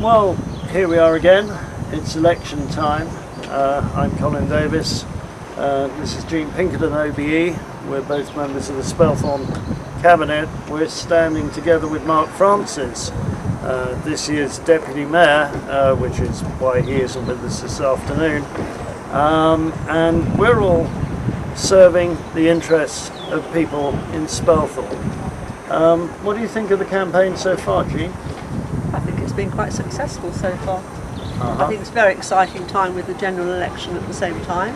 Well, here we are again. It's election time. I'm Colin Davis. This is Pinketon OBE. We're both members of the Spelthorne Cabinet. We're standing together with Mark Francis, this year's Deputy Mayor, which is why he isn't with us this afternoon. And we're all serving the interests of people in Spelthorne. What do you think of the campaign so far, Jean? I think it's been quite successful so far. I think it's a very exciting time with the general election at the same time.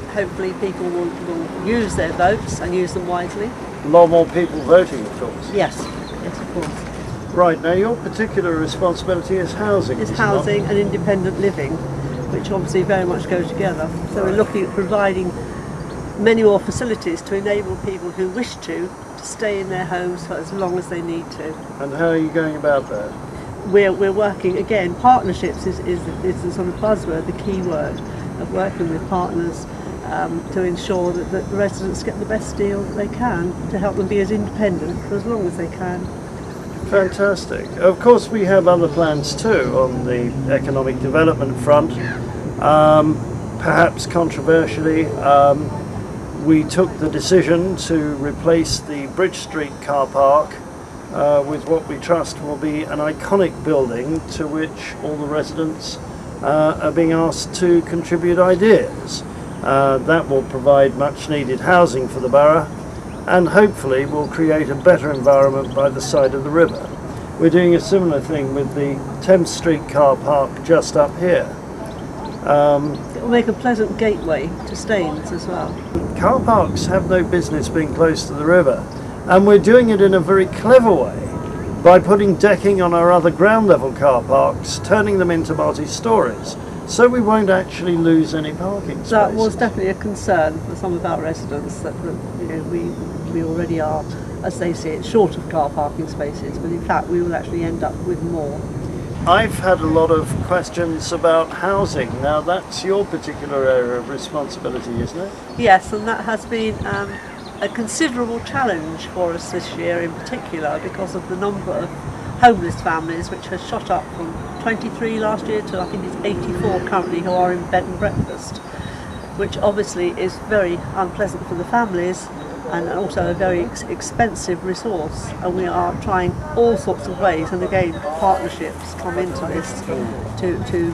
Hopefully people will use their votes and use them wisely. A lot more people voting, of course. Yes, of course. Right, now your particular responsibility is housing. It's housing and independent living, which obviously very much go together. So we're looking at providing many more facilities to enable people who wish to stay in their homes for as long as they need to. And how are you going about that? We're working, again, partnerships is the sort of buzzword, the key word of working with partners to ensure that the residents get the best deal they can to help them be as independent for as long as they can. Fantastic. Of course we have other plans too on the economic development front. Perhaps controversially, we took the decision to replace the Bridge Street car park with what we trust will be an iconic building to which all the residents are being asked to contribute ideas. That will provide much needed housing for the borough and hopefully will create a better environment by the side of the river. We're doing a similar thing with the Thames Street car park just up here. It will make a pleasant gateway to Staines as well. Car parks have no business being close to the river, and we're doing it in a very clever way by putting decking on our other ground level car parks, turning them into multi-stories, so we won't actually lose any parking spaces. That was definitely a concern for some of our residents, that we already are, as they see it, short of car parking spaces, but in fact we will actually end up with more. I've had a lot of questions about housing. Now that's your particular area of responsibility, isn't it? Yes, and that has been a considerable challenge for us this year in particular because of the number of homeless families which has shot up from 23 last year to I think it's 84 currently who are in bed and breakfast, which obviously is very unpleasant for the families and also a very expensive resource, and we are trying all sorts of ways, and again partnerships come into this to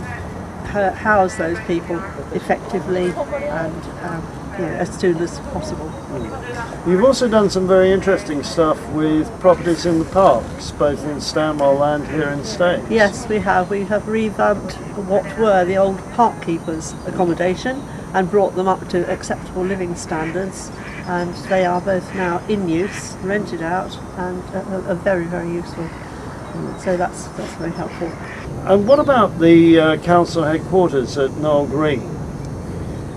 house those people effectively and as soon as possible. You've also done some very interesting stuff with properties in the parks, both in Stanwell and here in Staines. Yes, we have. We have revamped what were the old park keepers' accommodation and brought them up to acceptable living standards, and they are both now in use, rented out, and are very, very useful. So that's very helpful. And what about the council headquarters at Knoll Green?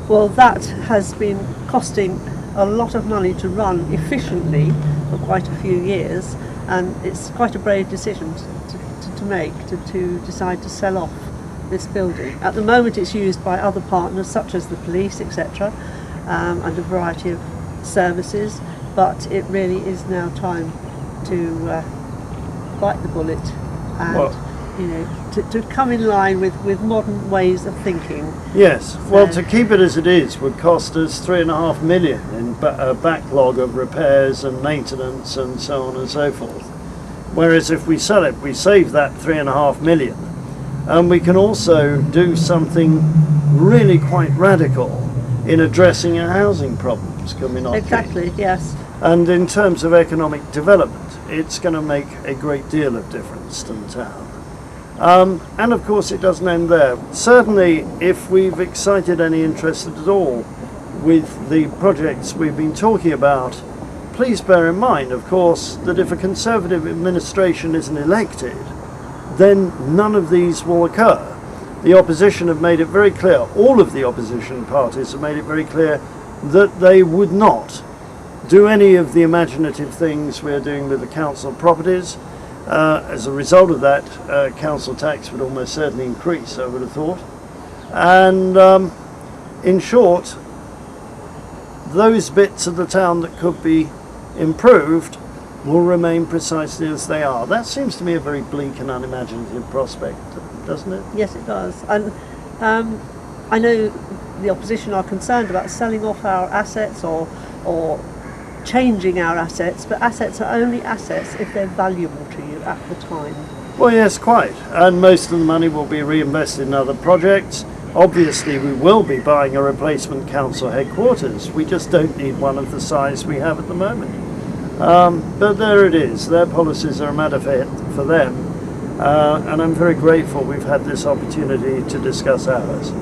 Well, that has been costing a lot of money to run efficiently for quite a few years, and it's quite a brave decision to make, to decide to sell off this building. At the moment it's used by other partners such as the police, etc., and a variety of services, but it really is now time to bite the bullet and to come in line with modern ways of thinking. Yes, well, to keep it as it is would cost us £3.5 million in a backlog of repairs and maintenance and so on and so forth. Whereas if we sell it, we save that £3.5 million, and we can also do something really quite radical in addressing our housing problems, can we not? Exactly, yes. And in terms of economic development, it's going to make a great deal of difference to the town. And of course it doesn't end there. Certainly if we've excited any interest at all with the projects we've been talking about, please bear in mind, of course, that if a Conservative administration isn't elected, then none of these will occur. The opposition have made it very clear, all of the opposition parties have made it very clear that they would not do any of the imaginative things we're doing with the council properties. As a result of that, council tax would almost certainly increase, I would have thought. And in short, those bits of the town that could be improved will remain precisely as they are. That seems to me a very bleak and unimaginative prospect, doesn't it? Yes, it does. And I know the opposition are concerned about selling off our assets or changing our assets, but assets are only assets if they're valuable to you at the time. Well, yes, quite. And most of the money will be reinvested in other projects. Obviously, we will be buying a replacement council headquarters. We just don't need one of the size we have at the moment. But there it is. Their policies are a matter for them. And I'm very grateful we've had this opportunity to discuss ours.